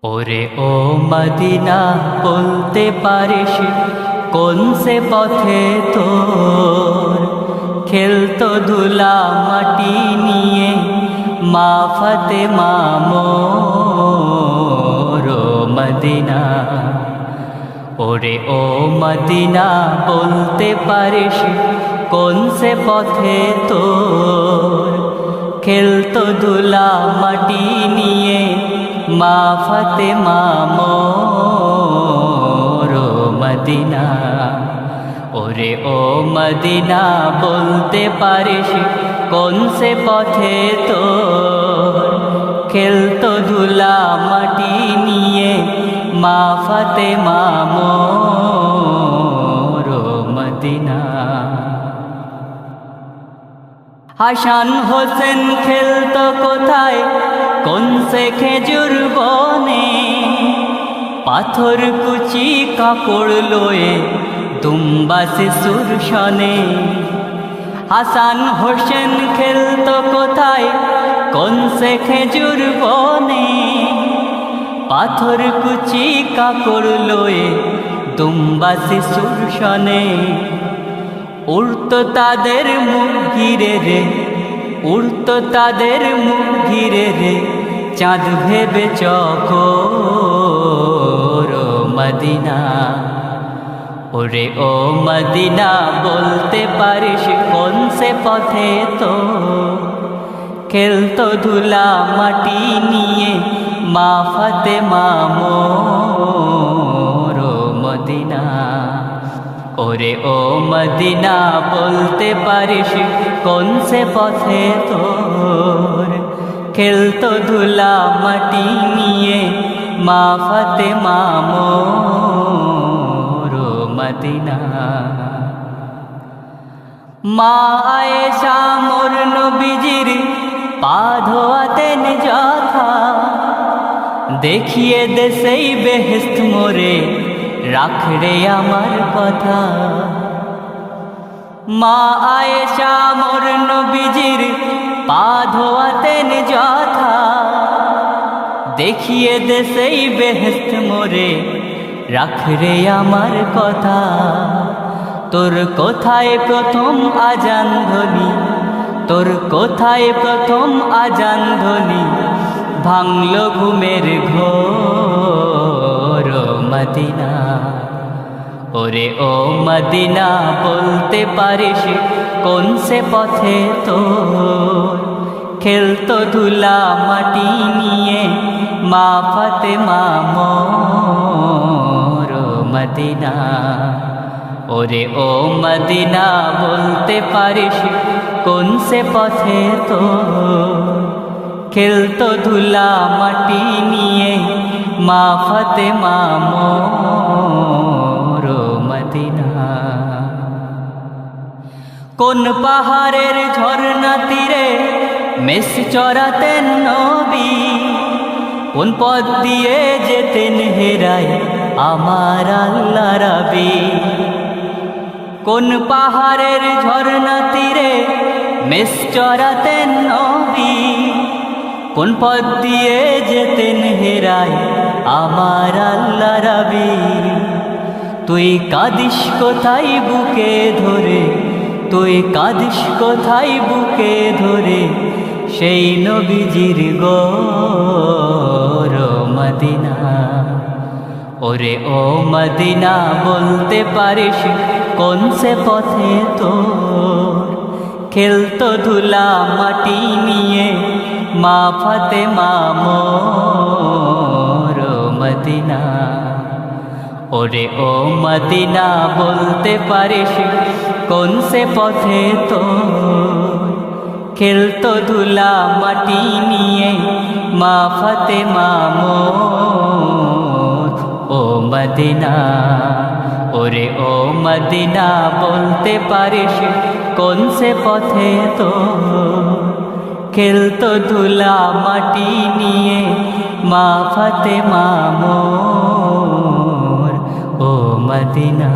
ওরে ও মদিনা বলতে পারিস কোন সে পথে তোর খেলতো ধুলা মাটি নিয়ে মা ফাতেমা মোর ও মদিনা। ওরে ও মদিনা বলতে পারিস কোন সে পথে তোর খেলতো ধুলা মাটি নিয়ে মা ফাতেমা মোর ও মদিনা। ওরে ও মদিনা বলতে পারিস কোন সে পথে তোর খেলতো ধুলা মাটি নিয়ে মা ফাতেমা মোর ও মদিনা। হাসান হোসেন খেলতো কোথায় কোন সে খেজুর বনে পাথর কুচি কাপড় লয়ে দুম্বা শিশুর শনে। হাসান হোসেন খেলতো কোথায় কোন সে খেজুর বনে পাথর কুচি কাপড় লয়ে দুম্বা শিশুর শনে। উড়তো তাদের মুখ ঘিরে রে উড়তো তাদের মুখ ঘিরে রে চাঁদ ভেবে চকোর ও মদিনা। ওরে ও মদিনা বলতে পারিস কোন সে পথে তো খেলতো ধুলা মাটি নিয়ে মা ফাতেমা মোর ও মদিনা। ওরে ও মদিনা বলতে পারিস কোন সে পথে তোর খেলতো ধুলা মাটি নিয়ে মা ফাতেমা মোর ও মদিনা। মা আয়েশা মোর নবীজির পা ধোয়াতেন যথা দেখিয়ে দে সেই বেহেশত মোরে রাখরে আমার কথা। মা আয়েশা মোর নবীজির পা ধোয়াতেন যথা দেখিয়ে দে সেই বেহেশত মোরে রাখরে আমার কথা। তোর কোথায় প্রথম আজান ধ্বনি তোর কোথায় প্রথম আজান ধ্বনি ভাঙলো ঘুমের ঘোর ও মদিনা। ওরে ও মদিনা বলতে পারিস কোন সে পথে তোর খেলতো ধুলা মাটি নিয়ে মা ফাতেমা মোর ও মদিনা। ওরে ও মদিনা বলতে পারিস কোন সে পথে তোর খেলতো ধুলা মাটি নিয়ে মা ফাতেমা মোর ও মদিনা। কোন পাহাড়ের ঝর্ণা তীরে মেষ চরাতেন নবী কোন পথ দিয়ে যেতেন হেরাই আমার আল্লাহ রাবি। কোন পাহাড়ের ঝর্ণা তীরে মেষ চরাতেন নবী কোন পথ দিয়ে যেতেন হেরাই আমার আল্লাহ রাবি। তুই কাঁদিস কোথায় বুকে ধরে তুই কাঁদিস কোথায় বুকে ধরে সেই নবীজির গোর ও মদিনা। ওরে ও মদিনা বলতে পারিস কোন সে পথে তোর খেলতো ধুলা মাটি নিয়ে মা ফাতেমা মোর ও মদিনা। ওরে ও মদিনা বলতে পারিস কোন সে পথে তোর খেলতো ধুলা মাটি নিয়ে মা ফাতেমা মোর ও মদিনা। ওরে ও মদিনা বলতে পারিস কোন সে পথে তোর খেলতো ধুলা মাটি নিয়ে মা ফাতেমা মোর ও মদিনা।